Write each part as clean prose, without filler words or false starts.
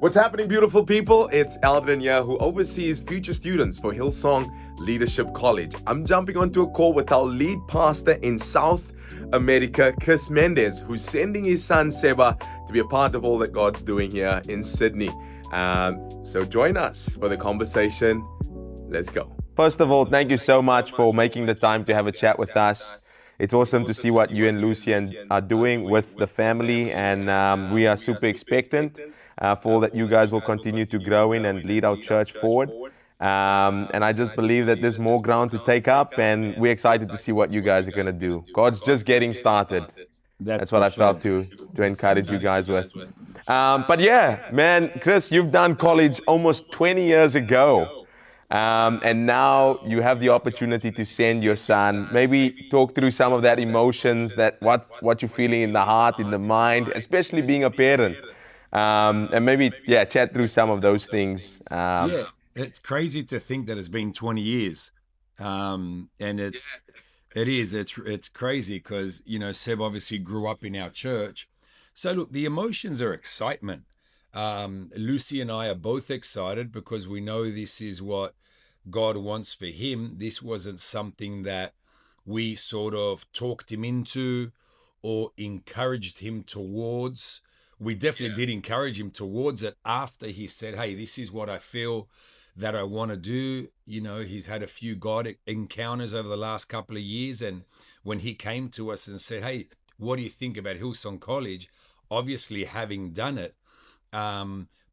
What's happening, beautiful people? It's Aldrin here, who oversees future students for Hillsong Leadership College. I'm jumping onto a call with our lead pastor in South America, Sebastian Mendez, who's sending his son Seba to be a part of all that God's doing here in Sydney. So join us for the conversation. Let's go. First of all, thank you so much for making the time to have a chat with us. It's awesome to see what you and Lucian are doing with the family, and we are super expectant for all that you guys will continue to grow in and lead our church forward. And I just believe that there's more ground to take up, and we're excited to see what you guys are going to do. God's just getting started. That's what I felt to encourage you guys with. But yeah, man, Chris, you've done college almost 20 years ago. And now you have the opportunity to send your son. Maybe talk through some of that emotions, that what you're feeling in the heart, in the mind, especially being a parent. And maybe, chat through some of those things. Yeah, it's crazy to think that it's been 20 years. And it's crazy because, Seb obviously grew up in our church. So look, the emotions are excitement. Lucy and I are both excited because we know this is what God wants for him. This wasn't something that we sort of talked him into or encouraged him towards. We definitely did encourage him towards it after he said, hey, this is what I feel that I want to do. He's had a few God encounters over the last couple of years. And when he came to us and said, hey, what do you think about Hillsong College? Obviously, having done it,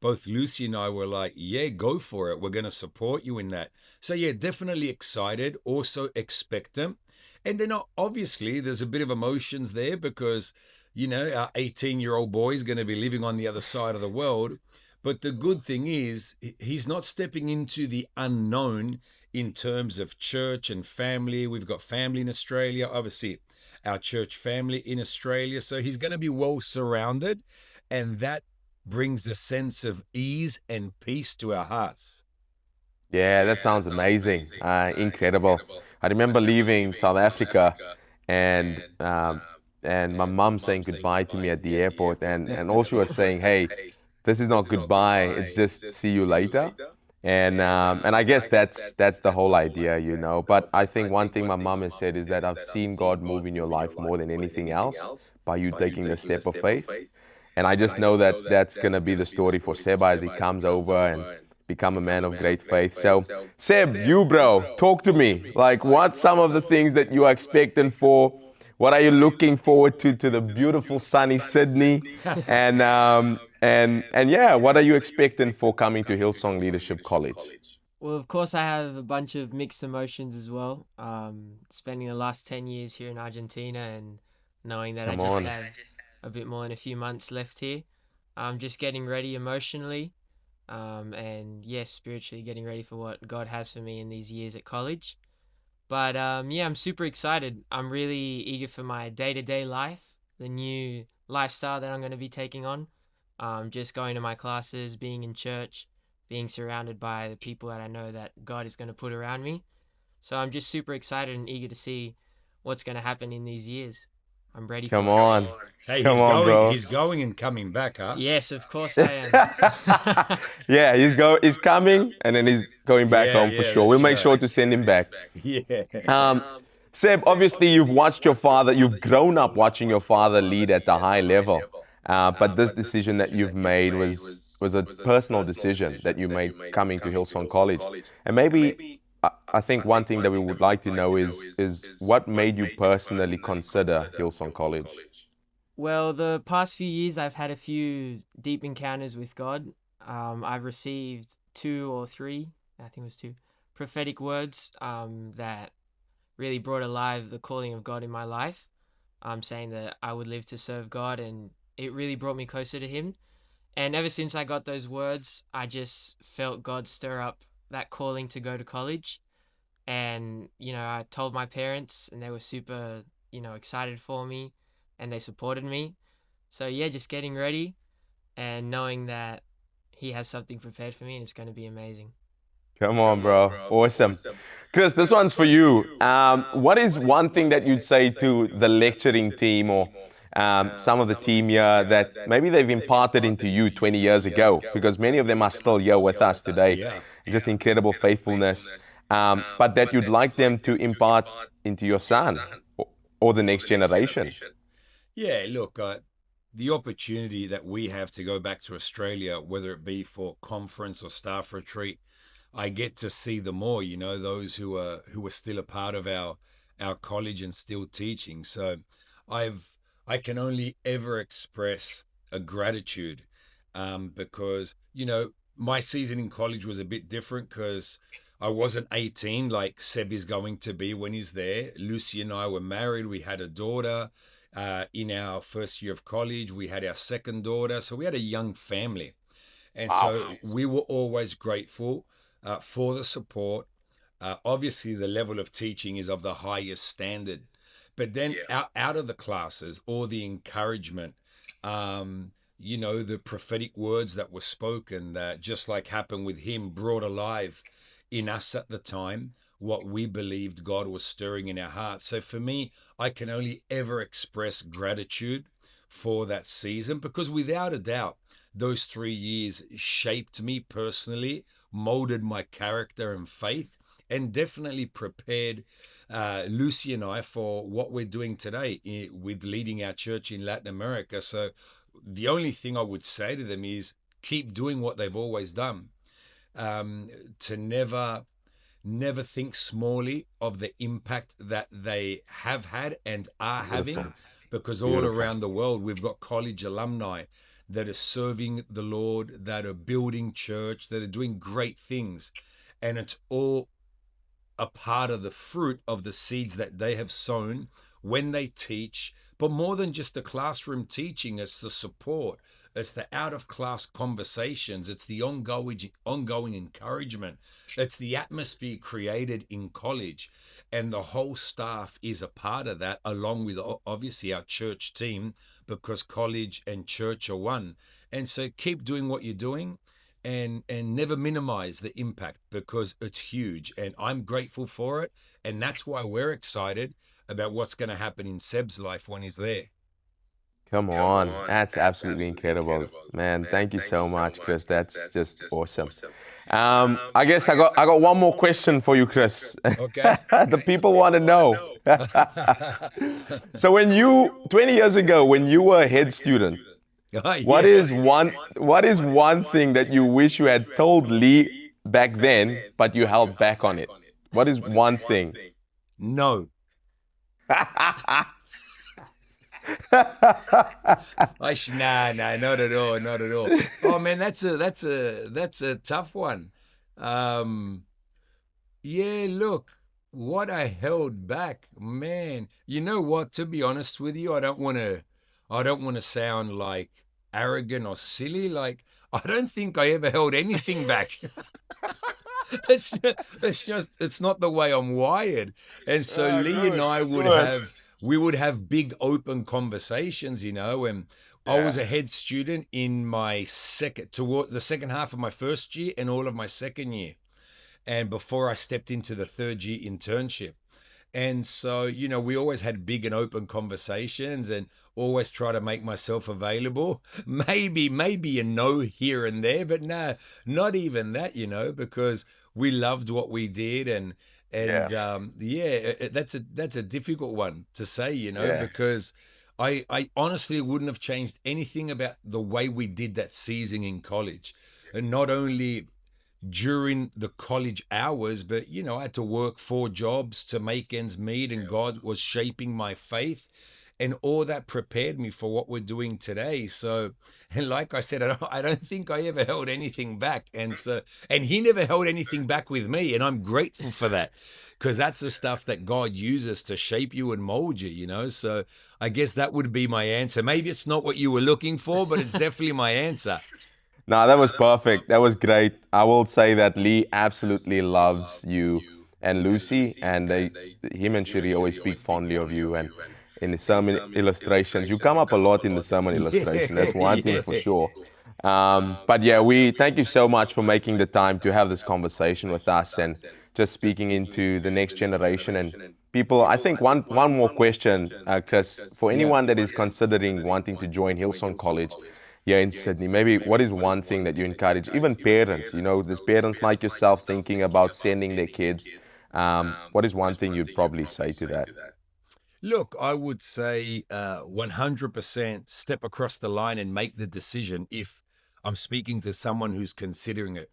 both Lucy and I were like, yeah, go for it. We're going to support you in that. So yeah, definitely excited, also expectant. And then obviously there's a bit of emotions there because, our 18-year-old boy is going to be living on the other side of the world. But the good thing is he's not stepping into the unknown in terms of church and family. We've got family in Australia, obviously our church family in Australia. So he's going to be well surrounded. And that brings a sense of ease and peace to our hearts. Yeah, that sounds amazing. Incredible. I remember leaving South Africa and my mom saying goodbye to me at the airport, and all she was saying, hey, this is not goodbye, it's just see you later. And I guess that's the whole idea. But I think one thing my mom has said is that I've seen God move in your life more than anything else by you taking the step of faith. And I just know that that's going to be the story for Seba as he comes over and become a man of great faith. So, Seb, you, bro, talk to me. Like, what's some of the things that you are expecting for? What are you looking forward to the beautiful sunny Sydney? And yeah, what are you expecting for coming to Hillsong Leadership College? Well, of course, I have a bunch of mixed emotions as well. Spending the last 10 years here in Argentina and knowing that I just have a bit more than a few months left here. I'm just getting ready emotionally and, yes, spiritually getting ready for what God has for me in these years at college. But, I'm super excited. I'm really eager for my day-to-day life, the new lifestyle that I'm going to be taking on. Just going to my classes, being in church, being surrounded by the people that I know that God is going to put around me. So I'm just super excited and eager to see what's going to happen in these years. I'm ready for it. Come on. Hey, Bro. He's going and coming back, huh? Yes, of course I am. Yeah, he's coming and then he's going back home for sure. We'll make sure to send him back. Yeah. Seb, obviously you've watched your father, you've grown up watching your father lead at the high level. But this decision that you've made was a personal decision that you made coming to Hillsong College. And maybe I think one thing that we would like to know is what made you personally consider Hillsong College? Well, the past few years I've had a few deep encounters with God. I've received 2 or 3, I think it was 2, prophetic words that really brought alive the calling of God in my life. Saying that I would live to serve God, and it really brought me closer to Him. And ever since I got those words, I just felt God stir up that calling to go to college. And, I told my parents and they were super, excited for me and they supported me. So yeah, just getting ready and knowing that He has something prepared for me and it's going to be amazing. Come on, bro. Awesome. Chris, this one's for you. What is one thing that you'd say to the lecturing team or some of the team here that maybe they've imparted into you 20 years ago, because many of them are still here with us today. Yeah. Just incredible faithfulness. But that you'd like them to impart into your son or the next generation. Yeah, look, the opportunity that we have to go back to Australia, whether it be for conference or staff retreat, I get to see them more, those who are still a part of our college and still teaching. So I can only ever express a gratitude, because, my season in college was a bit different because I wasn't 18 like Seb is going to be when he's there. Lucy and I were married. We had a daughter. In our first year of college, we had our second daughter. So we had a young family. And so we were always grateful for the support. Obviously, the level of teaching is of the highest standard. But then out of the classes, all the encouragement, the prophetic words that were spoken, that just like happened with him, brought alive in us at the time what we believed God was stirring in our hearts. So for me, I can only ever express gratitude for that season, because without a doubt, those 3 years shaped me personally, molded my character and faith, and definitely prepared Lucy and I for what we're doing today with leading our church in Latin America. So the only thing I would say to them is keep doing what they've always done. To never think smallly of the impact that they have had and are having, because all around the world we've got college alumni that are serving the Lord, that are building church, that are doing great things, and it's all a part of the fruit of the seeds that they have sown when they teach. But more than just the classroom teaching, it's the support, it's the out-of-class conversations, it's the ongoing encouragement, it's the atmosphere created in college, and the whole staff is a part of that, along with obviously our church team, because college and church are one. And so keep doing what you're doing, and never minimize the impact, because it's huge, and I'm grateful for it, and that's why we're excited about what's going to happen in Seb's life when he's there. Come on. That's absolutely incredible. Man, thank you so much, Chris. That's just awesome. I guess I got one more question for you, Chris. Okay. The people want to know. So 20 years ago, when you were a head student, what is one thing that you wish you had told Lee back then, but you held back on it? What is one thing? No. Nah, not at all, not at all. Oh man, that's a tough one. Yeah, look, what I held back, man. You know what? To be honest with you, I don't want to sound like arrogant or silly. Like, I don't think I ever held anything back. It's not the way I'm wired. And so Lee and I would have big open conversations, and I was a head student in toward the second half of my first year and all of my second year, and before I stepped into the third year internship. And so, we always had big and open conversations, and always try to make myself available. Maybe a no here and there, but no, not even that, because we loved what we did. And that's a difficult one to say, because I honestly wouldn't have changed anything about the way we did that season in college. And not only during the college hours, but I had to work 4 jobs to make ends meet, and God was shaping my faith, and all that prepared me for what we're doing today. So, and like I said, I don't think I ever held anything back, and he never held anything back with me, and I'm grateful for that, because that's the stuff that God uses to shape you and mold you. So I guess that would be my answer. Maybe it's not what you were looking for, but it's definitely my answer. No, that was perfect. That was great. I will say that Lee absolutely loves you and Lucy, and him and Shiri always speak fondly of you. And in the sermon illustrations, you come up a lot in the sermon illustration. That's one thing for sure. But yeah, we thank you so much for making the time to have this conversation with us, and just speaking into the next generation, and people, I think one more question, Chris, for anyone that is considering wanting to join Hillsong College here in Sydney, maybe what is one thing that you encourage, even parents, there's parents like yourself thinking about sending their kids. What is one thing you'd probably say to that? Look, I would say 100% step across the line and make the decision if I'm speaking to someone who's considering it,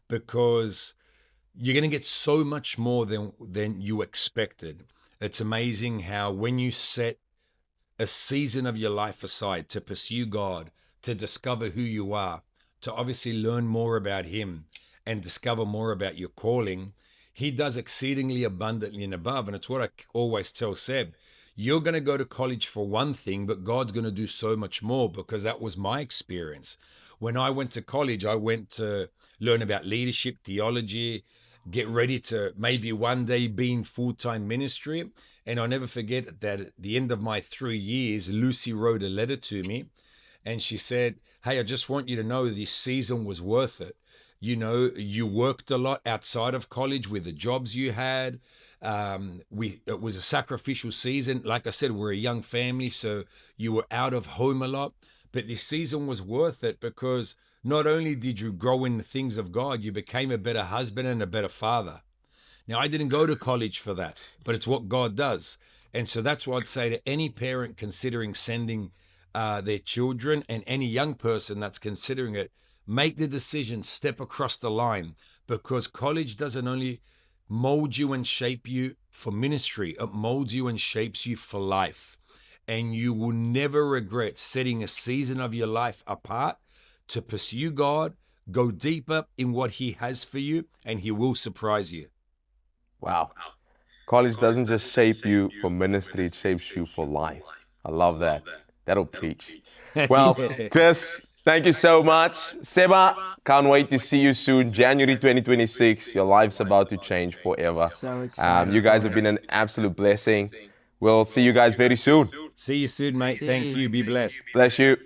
because you're going to get so much more than you expected. It's amazing how when you set a season of your life aside to pursue God, to discover who you are, to obviously learn more about Him and discover more about your calling, He does exceedingly abundantly and above. And it's what I always tell Seb. You're going to go to college for one thing, but God's going to do so much more, because that was my experience. When I went to college, I went to learn about leadership, theology, get ready to maybe one day be in full-time ministry. And I'll never forget that at the end of my 3 years, Lucy wrote a letter to me and she said, "Hey, I just want you to know this season was worth it. You worked a lot outside of college with the jobs you had. It was a sacrificial season. Like I said, we're a young family, so you were out of home a lot. But this season was worth it because not only did you grow in the things of God, you became a better husband and a better father." Now, I didn't go to college for that, but it's what God does. And so that's what I'd say to any parent considering sending their children, and any young person that's considering it. Make the decision, step across the line, because college doesn't only mold you and shape you for ministry, it molds you and shapes you for life. And you will never regret setting a season of your life apart to pursue God, go deeper in what He has for you, and He will surprise you. Wow. College doesn't just shape you for ministry, it shapes you for life. I love that. That'll preach. Well, Yeah. Chris, thank you so much. Seba, can't wait to see you soon. January 2026, your life's about to change forever. So excited You guys for have it. been an absolute blessing. We'll see you guys very soon. See you soon, mate. See Thank you. you. Be blessed. Bless you.